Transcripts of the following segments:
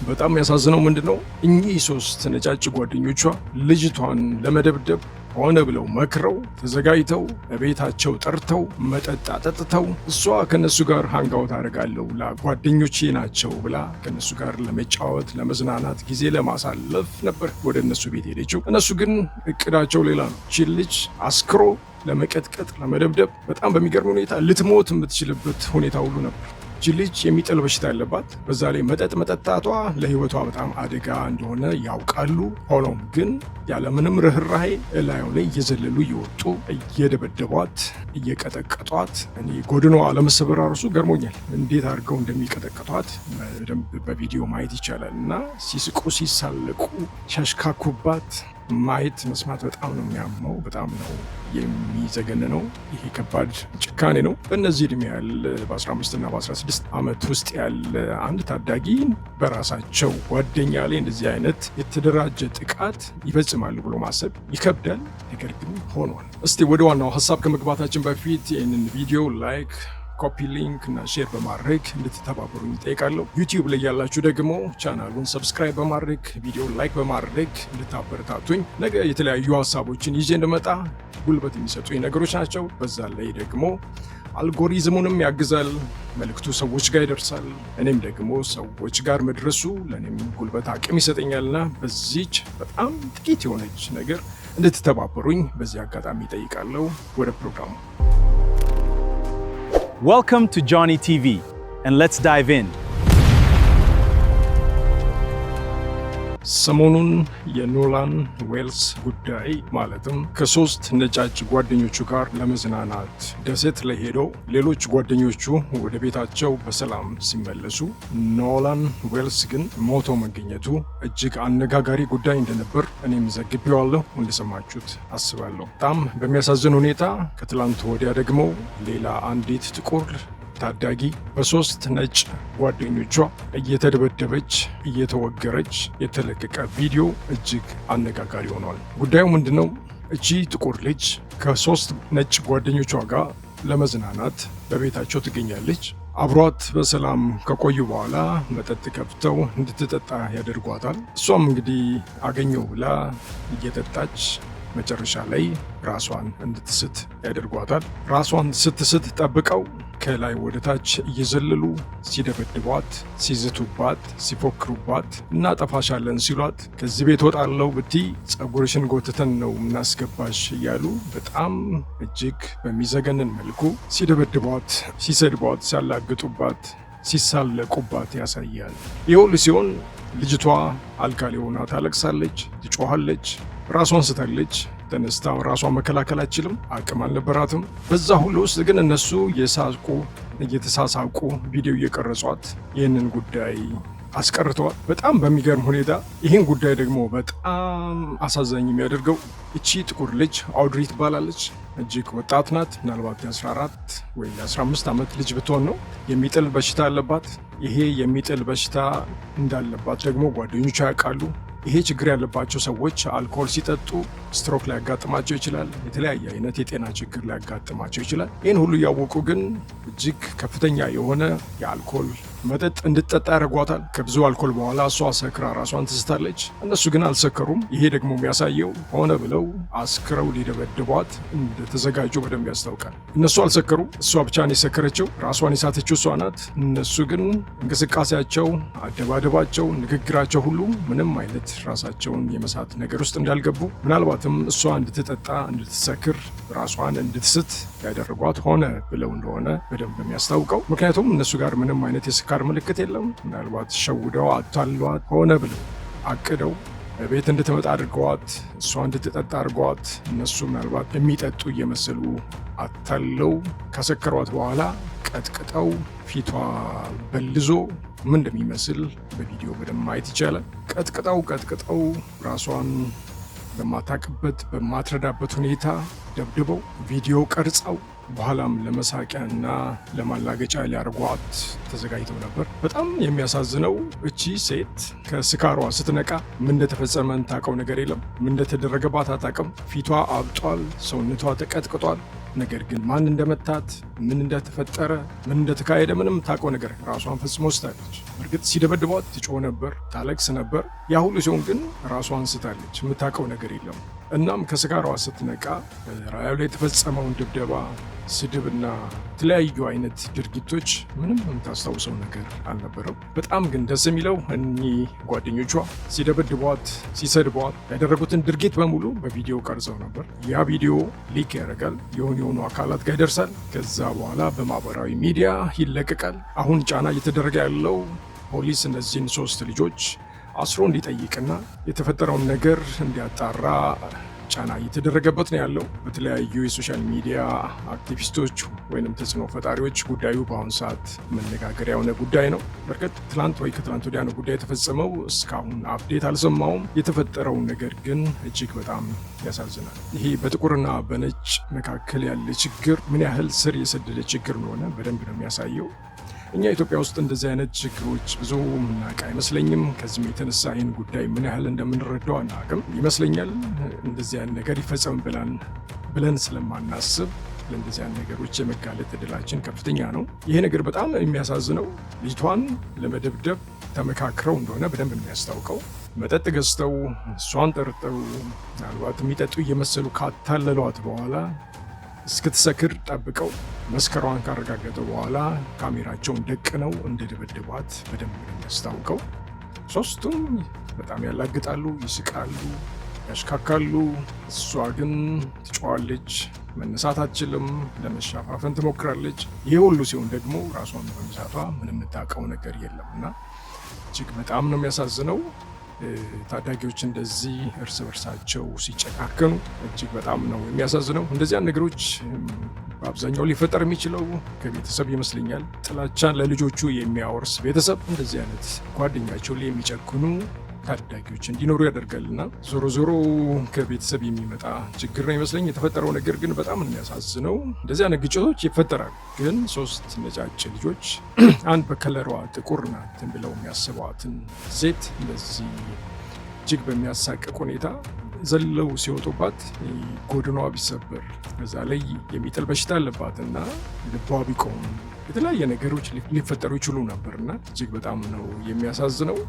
በጣም ያሳዝነው ምንድነው እኚህ ሶስት ነጫጭ ጓደኞቿ ልጅቷን ለመደብደብ ሆነ ብለው መክረው ተዘጋጅተው በቤታቸው ጠርተው መጠጥ አጠጥተው እሷ ከነሱ ጋር ሃንጋውት አደርጋለሁ ጓደኞቼ ናቸው ብላ ከነሱ ጋር ለመጫወት ለመዝናናት ጊዜ ለማሳለፍ ነበር ወደ እነሱ ቤት ሄደችው። እነሱ ግን እቅዳቸው ሌላ ነው። ይህች ልጅ አስክሮ ለመቀጥቀጥ ለመደብደብ በጣም በሚገርም ሁኔታ ልትሞት የምትችልበት ሁኔታ ሁሉ ነበር። ይህች ልጅ የሚጥል በሽታ ያለባት፣ በዛ ላይ መጠጥ መጠጣቷ ለህይወቷ በጣም አደጋ እንደሆነ ያውቃሉ። ሆኖም ግን ያለምንም ርኅራኄ እላዩ ላይ እየዘለሉ እየወጡ እየደበደቧት እየቀጠቀጧት፣ እኔ ጎድኗ ለመሰበር ራሱ ገርሞኛል። እንዴት አድርገው እንደሚቀጠቀጧት በደንብ በቪዲዮ ማየት ይቻላል። እና ሲስቁ ሲሳለቁ ሲያሽካኩባት ማየት መስማት በጣም ነው የሚያመው፣ በጣም ነው የሚዘገንነው። ይሄ ከባድ ጭካኔ ነው። በእነዚህ ዕድሜ ያለ በ15 እና በ16 ዓመት ውስጥ ያለ አንድ ታዳጊ በራሳቸው ጓደኛ ላይ እንደዚህ አይነት የተደራጀ ጥቃት ይፈጽማሉ ብሎ ማሰብ ይከብዳል። ነገር ግን ሆኗል። እስቲ ወደ ዋናው ሀሳብ ከመግባታችን በፊት ይህንን ቪዲዮ ላይክ፣ ኮፒ ሊንክ እና ሼር በማድረግ እንድትተባበሩኝ እጠይቃለሁ። ዩቲዩብ ላይ ያላችሁ ደግሞ ቻናሉን ሰብስክራይብ በማድረግ ቪዲዮ ላይክ በማድረግ እንድታበረታቱኝ። ነገ የተለያዩ ሀሳቦችን ይዤ እንድመጣ ጉልበት የሚሰጡኝ ነገሮች ናቸው። በዛ ላይ ደግሞ አልጎሪዝሙንም ያግዛል፣ መልእክቱ ሰዎች ጋር ይደርሳል። እኔም ደግሞ ሰዎች ጋር መድረሱ ለእኔም ጉልበት አቅም ይሰጠኛልና በዚች በጣም ጥቂት የሆነች ነገር እንድትተባበሩኝ በዚህ አጋጣሚ እጠይቃለሁ። ወደ ፕሮግራሙ Welcome to Johnny TV, and let's dive in. ሰሞኑን የኖላን ዌልስ ጉዳይ ማለትም ከሶስት ነጫጭ ጓደኞቹ ጋር ለመዝናናት ደሴት ላይ ሄደው ሌሎች ጓደኞቹ ወደ ቤታቸው በሰላም ሲመለሱ ኖላን ዌልስ ግን ሞቶ መገኘቱ እጅግ አነጋጋሪ ጉዳይ እንደነበር እኔም ዘግቤዋለሁ። እንደሰማችሁት አስባለሁ። በጣም በሚያሳዝን ሁኔታ ከትላንት ወዲያ ደግሞ ሌላ አንዲት ጥቁር ታዳጊ በሶስት ነጭ ጓደኞቿ እየተደበደበች እየተወገረች የተለቀቀ ቪዲዮ እጅግ አነጋጋሪ ሆኗል። ጉዳዩ ምንድነው? እቺ ጥቁር ልጅ ከሶስት ነጭ ጓደኞቿ ጋር ለመዝናናት በቤታቸው ትገኛለች። አብሯት በሰላም ከቆዩ በኋላ መጠጥ ከፍተው እንድትጠጣ ያደርጓታል። እሷም እንግዲህ አገኘው ብላ እየጠጣች መጨረሻ ላይ ራሷን እንድትስት ያደርጓታል። ራሷን ስትስት ጠብቀው ከላይ ወደ ታች እየዘለሉ ሲደበድቧት፣ ሲዝቱባት፣ ሲፎክሩባት እናጠፋሻለን ሲሏት ከዚህ ቤት ወጣለው ብቲ ጸጉርሽን ጎትተን ነው ምናስገባሽ እያሉ በጣም እጅግ በሚዘገንን መልኩ ሲደበድቧት፣ ሲሰድቧት፣ ሲያላግጡባት፣ ሲሳለቁባት ያሳያል። ይህ ሁሉ ሲሆን ልጅቷ አልጋ ላይ ሆና ታለቅሳለች፣ ትጮኻለች፣ ራሷን ስታለች። ተነስታ ራሷን መከላከል አትችልም፣ አቅም አልነበራትም። በዛ ሁሉ ውስጥ ግን እነሱ የሳቁ እየተሳሳቁ ቪዲዮ እየቀረጿት ይህንን ጉዳይ አስቀርተዋል። በጣም በሚገርም ሁኔታ ይህን ጉዳይ ደግሞ በጣም አሳዛኝ የሚያደርገው እቺ ጥቁር ልጅ አውድሪ ትባላለች። እጅግ ወጣት ናት። ምናልባት የ14 ወይ የ15 ዓመት ልጅ ብትሆን ነው። የሚጥል በሽታ አለባት። ይሄ የሚጥል በሽታ እንዳለባት ደግሞ ጓደኞቿ ያውቃሉ። ይሄ ችግር ያለባቸው ሰዎች አልኮል ሲጠጡ ስትሮክ ሊያጋጥማቸው ይችላል። የተለያየ አይነት የጤና ችግር ሊያጋጥማቸው ይችላል። ይህን ሁሉ እያወቁ ግን እጅግ ከፍተኛ የሆነ የአልኮል መጠጥ እንድትጠጣ ያደርጓታል። ከብዙ አልኮል በኋላ እሷ ሰክራ ራሷን ትስታለች። እነሱ ግን አልሰከሩም። ይሄ ደግሞ የሚያሳየው ሆነ ብለው አስክረው ሊደበድቧት እንደተዘጋጁ በደንብ ያስታውቃል። እነሱ አልሰከሩም። እሷ ብቻ ነው የሰከረችው። ራሷን የሳተችው እሷ ናት። እነሱ ግን እንቅስቃሴያቸው፣ አደባደባቸው፣ ንግግራቸው ሁሉ ምንም አይነት ራሳቸውን የመሳት ነገር ውስጥ እንዳልገቡ፣ ምናልባትም እሷ እንድትጠጣ እንድትሰክር ራሷን እንድትስት ያደረጓት ሆነ ብለው እንደሆነ በደንብ የሚያስታውቀው። ምክንያቱም እነሱ ጋር ምንም አይነት የስካር ምልክት የለም። ምናልባት ሸውደው አታሏት ሆነ ብለው አቅደው በቤት እንድትመጣ አድርገዋት እሷ እንድትጠጣ አድርገዋት እነሱ ምናልባት የሚጠጡ እየመሰሉ አታለው ካሰከሯት በኋላ ቀጥቅጠው ፊቷ በልዞ ምን እንደሚመስል በቪዲዮ በደንብ ማየት ይቻላል። ቀጥቅጠው ራሷን በማታቅበት በማትረዳበት ሁኔታ ደብድበው ቪዲዮ ቀርጸው በኋላም ለመሳቂያና ለማላገጫ ሊያርጓት ተዘጋጅተው ነበር። በጣም የሚያሳዝነው እቺ ሴት ከስካሯ ስትነቃ ምን እንደተፈጸመ ታውቀው ነገር የለም። ምን እንደተደረገባት አታውቅም። ፊቷ አብጧል፣ ሰውነቷ ተቀጥቅጧል። ነገር ግን ማን እንደመታት ምን እንደተፈጠረ ምን እንደተካሄደ ምንም ታውቀው ነገር ራሷን ፈጽሞ ስታለች። እርግጥ ሲደበድቧት ትጮህ ነበር፣ ታለቅስ ነበር። ያ ሁሉ ሲሆን ግን ራሷን ስታለች፣ የምታውቀው ነገር የለም። እናም ከስካሯ ስትነቃ ራዩ ላይ የተፈጸመውን ድብደባ፣ ስድብና የተለያዩ አይነት ድርጊቶች ምንም የምታስታውሰው ነገር አልነበረም። በጣም ግን ደስ የሚለው እኚህ ጓደኞቿ ሲደበድቧት፣ ሲሰድቧት ያደረጉትን ድርጊት በሙሉ በቪዲዮ ቀርጸው ነበር። ያ ቪዲዮ ሊክ ያደርጋል፣ የሆኑ አካላት ጋር ይደርሳል። ከዛ በኋላ በማህበራዊ ሚዲያ ይለቀቃል። አሁን ጫና እየተደረገ ያለው ፖሊስ እነዚህን 3 ልጆች አስሮ እንዲጠይቅና የተፈጠረውን ነገር እንዲያጣራ ጫና እየተደረገበት ነው ያለው። በተለያዩ የሶሻል ሚዲያ አክቲቪስቶች ወይም ተጽዕኖ ፈጣሪዎች ጉዳዩ በአሁኑ ሰዓት መነጋገሪያ የሆነ ጉዳይ ነው። በርከት ትላንት ወይ ከትላንት ወዲያ ነው ጉዳይ የተፈጸመው። እስካሁን አፕዴት አልሰማውም። የተፈጠረው ነገር ግን እጅግ በጣም ያሳዝናል። ይሄ በጥቁርና በነጭ መካከል ያለ ችግር ምን ያህል ስር የሰደደ ችግር እንደሆነ በደንብ ነው የሚያሳየው። እኛ ኢትዮጵያ ውስጥ እንደዚህ አይነት ችግሮች ብዙ ምናውቅ አይመስለኝም። ከዚህም የተነሳ ይህን ጉዳይ ምን ያህል እንደምንረዳው አናውቅም ይመስለኛል። እንደዚህ አይነት ነገር ይፈጸም ብለን ስለማናስብ ለእንደዚህ አይነት ነገሮች የመጋለጥ እድላችን ከፍተኛ ነው። ይሄ ነገር በጣም የሚያሳዝነው ልጅቷን ለመደብደብ ተመካክረው እንደሆነ በደንብ የሚያስታውቀው መጠጥ ገዝተው እሷን ጠርጠው ምናልባት የሚጠጡ እየመሰሉ ካታለሏት በኋላ እስክትሰክር ጠብቀው መስከሯን ካረጋገጠ በኋላ ካሜራቸውን ደቅነው እንደደበደቧት በደንብ የሚያስታውቀው። 3ቱም በጣም ያላግጣሉ፣ ይስቃሉ፣ ያሽካካሉ። እሷ ግን ትጮዋለች፣ መነሳት አትችልም፣ ለመሻፋፈን ትሞክራለች። ይህ ሁሉ ሲሆን ደግሞ ራሷን በመሳቷ ምንም የምታውቀው ነገር የለም እና እጅግ በጣም ነው የሚያሳዝነው። ታዳጊዎች እንደዚህ እርስ በርሳቸው ሲጨካከኑ እጅግ በጣም ነው የሚያሳዝነው። እንደዚያ ነገሮች በአብዛኛው ሊፈጠር የሚችለው ከቤተሰብ ይመስለኛል። ጥላቻን ለልጆቹ የሚያወርስ ቤተሰብ እንደዚህ አይነት ጓደኛቸው ላይ የሚጨክኑ ታዳጊዎች እንዲኖሩ ያደርጋልና ዞሮ ዞሮ ከቤተሰብ የሚመጣ ችግር ነው ይመስለኝ። የተፈጠረው ነገር ግን በጣም የሚያሳዝነው እንደዚህ አይነት ግጭቶች ይፈጠራሉ። ግን 3 ነጫጭ ልጆች አንድ በከለሯ ጥቁር ናት ብለው የሚያስቧትን ሴት እንደዚህ እጅግ በሚያሳቅቅ ሁኔታ ዘለው ሲወጡባት ጎድኗ ቢሰበር በዛ ላይ የሚጥል በሽታ አለባትና ልቧ ቢቆም የተለያየ ነገሮች ሊፈጠሩ ይችሉ ነበርና እጅግ በጣም ነው የሚያሳዝነው።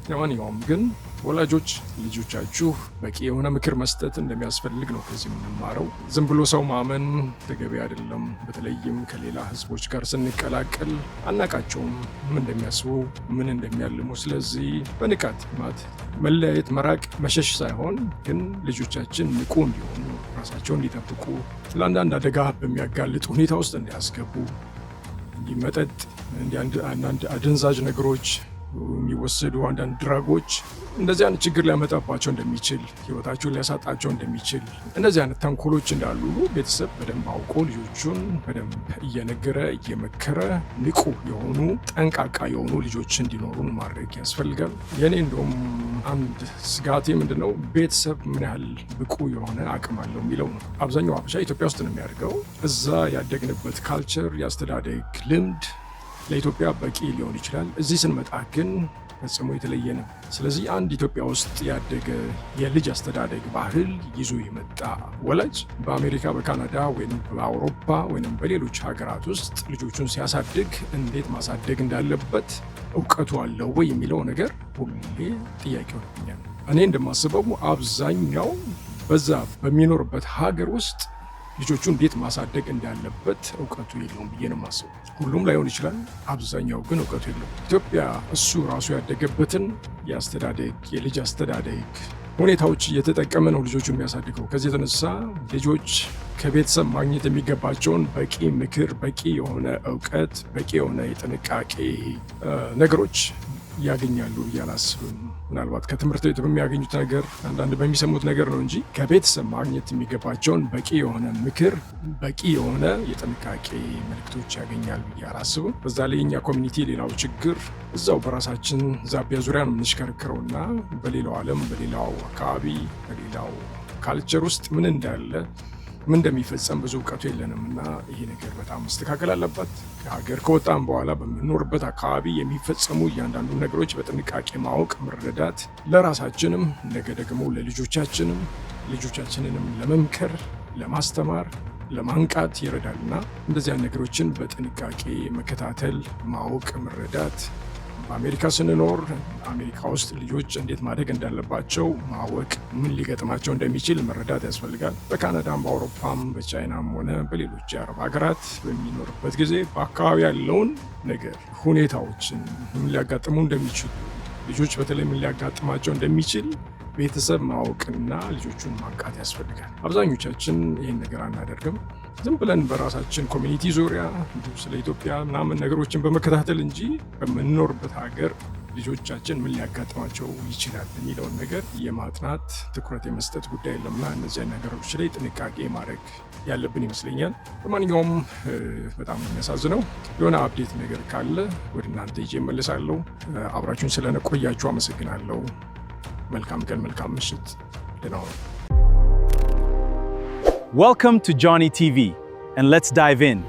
ለማንኛውም ግን ወላጆች ልጆቻችሁ በቂ የሆነ ምክር መስጠት እንደሚያስፈልግ ነው ከዚህ የምንማረው። ዝም ብሎ ሰው ማመን ተገቢ አይደለም። በተለይም ከሌላ ሕዝቦች ጋር ስንቀላቀል አናቃቸውም ምን እንደሚያስቡ ምን እንደሚያልሙ። ስለዚህ በንቃት መለያየት፣ መራቅ፣ መሸሽ ሳይሆን ግን ልጆቻችን ንቁ እንዲሆኑ ራሳቸውን እንዲጠብቁ ለአንዳንድ አደጋ በሚያጋልጥ ሁኔታ ውስጥ እንዲያስገቡ እንዲመጠጥ አንዳንድ አደንዛዥ ነገሮች የሚወሰዱ አንዳንድ ድራጎች እንደዚህ አይነት ችግር ሊያመጣባቸው እንደሚችል ህይወታቸውን ሊያሳጣቸው እንደሚችል እነዚህ አይነት ተንኮሎች እንዳሉ ቤተሰብ በደንብ አውቆ ልጆቹን በደንብ እየነገረ እየመከረ ንቁ የሆኑ ጠንቃቃ የሆኑ ልጆች እንዲኖሩን ማድረግ ያስፈልጋል። የኔ እንደውም አንድ ስጋቴ ምንድነው ቤተሰብ ምን ያህል ብቁ የሆነ አቅም አለው የሚለው ነው። አብዛኛው ሀበሻ ኢትዮጵያ ውስጥ ነው የሚያድገው። እዛ ያደግንበት ካልቸር የአስተዳደግ ልምድ ለኢትዮጵያ በቂ ሊሆን ይችላል። እዚህ ስንመጣ ግን ፈጽሞ የተለየ ነው። ስለዚህ አንድ ኢትዮጵያ ውስጥ ያደገ የልጅ አስተዳደግ ባህል ይዞ የመጣ ወላጅ በአሜሪካ፣ በካናዳ ወይም በአውሮፓ ወይም በሌሎች ሀገራት ውስጥ ልጆቹን ሲያሳድግ እንዴት ማሳደግ እንዳለበት እውቀቱ አለው ወይ የሚለው ነገር ሁሌ ጥያቄ ሆኖብኛል። እኔ እንደማስበው አብዛኛው በዛ በሚኖርበት ሀገር ውስጥ ልጆቹ እንዴት ማሳደግ እንዳለበት እውቀቱ የለውም ብዬ ነው የማስበው። ሁሉም ላይሆን ይችላል፣ አብዛኛው ግን እውቀቱ የለውም። ኢትዮጵያ እሱ ራሱ ያደገበትን የአስተዳደግ የልጅ አስተዳደግ ሁኔታዎች እየተጠቀመ ነው ልጆቹ የሚያሳድገው። ከዚህ የተነሳ ልጆች ከቤተሰብ ማግኘት የሚገባቸውን በቂ ምክር፣ በቂ የሆነ እውቀት፣ በቂ የሆነ የጥንቃቄ ነገሮች ያገኛሉ ብዬ አላስብም። ምናልባት ከትምህርት ቤት በሚያገኙት ነገር አንዳንድ በሚሰሙት ነገር ነው እንጂ ከቤተሰብ ማግኘት የሚገባቸውን በቂ የሆነ ምክር፣ በቂ የሆነ የጥንቃቄ መልእክቶች ያገኛል ብዬ አላስብም። በዛ ላይ የኛ ኮሚኒቲ ሌላው ችግር እዛው በራሳችን ዛቢያ ዙሪያ ነው የምንሽከረክረውና በሌላው ዓለም፣ በሌላው አካባቢ፣ በሌላው ካልቸር ውስጥ ምን እንዳለ ምን እንደሚፈጸም ብዙ እውቀቱ የለንም እና ይሄ ነገር በጣም መስተካከል አለበት። ከሀገር ከወጣን በኋላ በምንኖርበት አካባቢ የሚፈጸሙ እያንዳንዱ ነገሮች በጥንቃቄ ማወቅ፣ መረዳት ለራሳችንም ነገ ደግሞ ለልጆቻችንንም ለመምከር፣ ለማስተማር ለማንቃት ይረዳልና እንደዚህ አይነት ነገሮችን በጥንቃቄ መከታተል፣ ማወቅ፣ መረዳት በአሜሪካ ስንኖር አሜሪካ ውስጥ ልጆች እንዴት ማደግ እንዳለባቸው ማወቅ፣ ምን ሊገጥማቸው እንደሚችል መረዳት ያስፈልጋል። በካናዳም በአውሮፓም በቻይናም ሆነ በሌሎች የአረብ ሀገራት በሚኖርበት ጊዜ በአካባቢ ያለውን ነገር ሁኔታዎችን ምን ሊያጋጥሙ እንደሚችሉ ልጆች በተለይ ምን ሊያጋጥማቸው እንደሚችል ቤተሰብ ማወቅና ልጆቹን ማንቃት ያስፈልጋል። አብዛኞቻችን ይህን ነገር አናደርግም። ዝም ብለን በራሳችን ኮሚኒቲ ዙሪያ ስለ ኢትዮጵያ ምናምን ነገሮችን በመከታተል እንጂ በምንኖርበት ሀገር ልጆቻችን ምን ሊያጋጥማቸው ይችላል የሚለውን ነገር የማጥናት ትኩረት የመስጠት ጉዳይ የለምና እነዚህ ነገሮች ላይ ጥንቃቄ ማድረግ ያለብን ይመስለኛል። በማንኛውም በጣም የሚያሳዝነው የሆነ አፕዴት ነገር ካለ ወደ እናንተ ይዤ እመለሳለሁ። አብራችሁን ስለቆያችሁ አመሰግናለሁ። መልካም ቀን፣ መልካም ምሽት። ደህና ሁኑ። Welcome to Johnny TV, and let's dive in.